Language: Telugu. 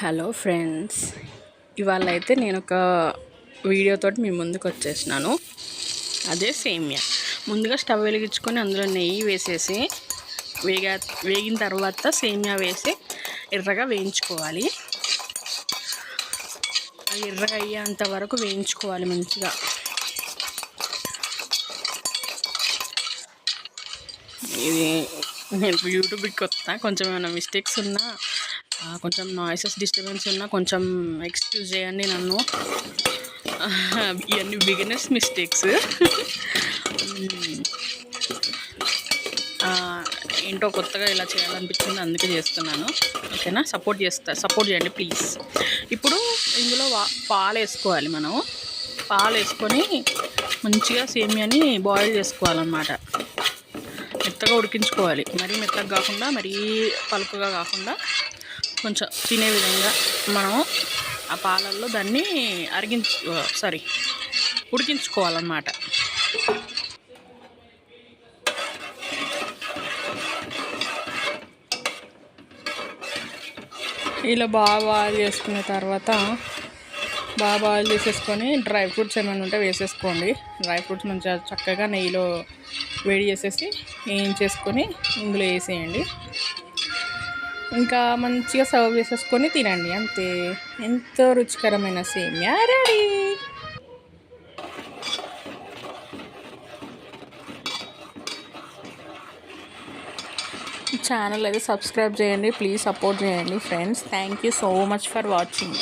హలో ఫ్రెండ్స్, ఇవాళ అయితే నేను ఒక వీడియోతోటి మీ ముందుకు వచ్చేసినాను. అదే సేమియా. ముందుగా స్టవ్ వెలిగించుకొని అందులో నెయ్యి వేసేసి వేగిన తర్వాత సేమియా వేసి ఎర్రగా వేయించుకోవాలి. అది ఎర్రగా అయ్యేంత వరకు వేయించుకోవాలి మంచిగా. ఇది నేను యూట్యూబ్కి కొత్త, కొంచెం ఏమైనా మిస్టేక్స్ ఉన్నా, కొంచెం నాయిసెస్ డిస్టర్బెన్స్ ఉన్నా కొంచెం ఎక్స్క్యూజ్ చేయండి నన్ను. ఇవన్నీ బిగినర్స్ మిస్టేక్స్. ఏంటో కొత్తగా ఇలా చేయాలనిపించింది, అందుకే చేస్తున్నాను. ఓకేనా? సపోర్ట్ చేయండి ప్లీజ్. ఇప్పుడు ఇందులో పాలు వేసుకోవాలి. మనం పాలు వేసుకొని మంచిగా సేమియాని బాయిల్ చేసుకోవాలన్నమాట. మెత్తగా ఉడికించుకోవాలి. మరీ మెత్తగా కాకుండా, మరీ పలుకుగా కాకుండా, కొంచెం తినే విధంగా మనం ఆ పాలల్లో దాన్ని ఉడికించుకోవాలన్నమాట. ఇలా బాగా బాయిల్ చేసుకున్న తర్వాత బాగా బాయిల్ చేసేసుకొని డ్రై ఫ్రూట్స్ ఏమైనా ఉంటే వేసేసుకోండి. డ్రై ఫ్రూట్స్ మంచిగా చక్కగా నెయ్యిలో వేడి చేసేసి వేయించేసుకొని ఇందులో వేసేయండి. ఇంకా మంచిగా సర్వ్ చేసేసుకొని తినండి. అంతే, ఎంతో రుచికరమైన సేమియా రెడీ. ఛానల్ అయితే సబ్స్క్రైబ్ చేయండి ప్లీజ్, సపోర్ట్ చేయండి friends. Thank you so much for watching.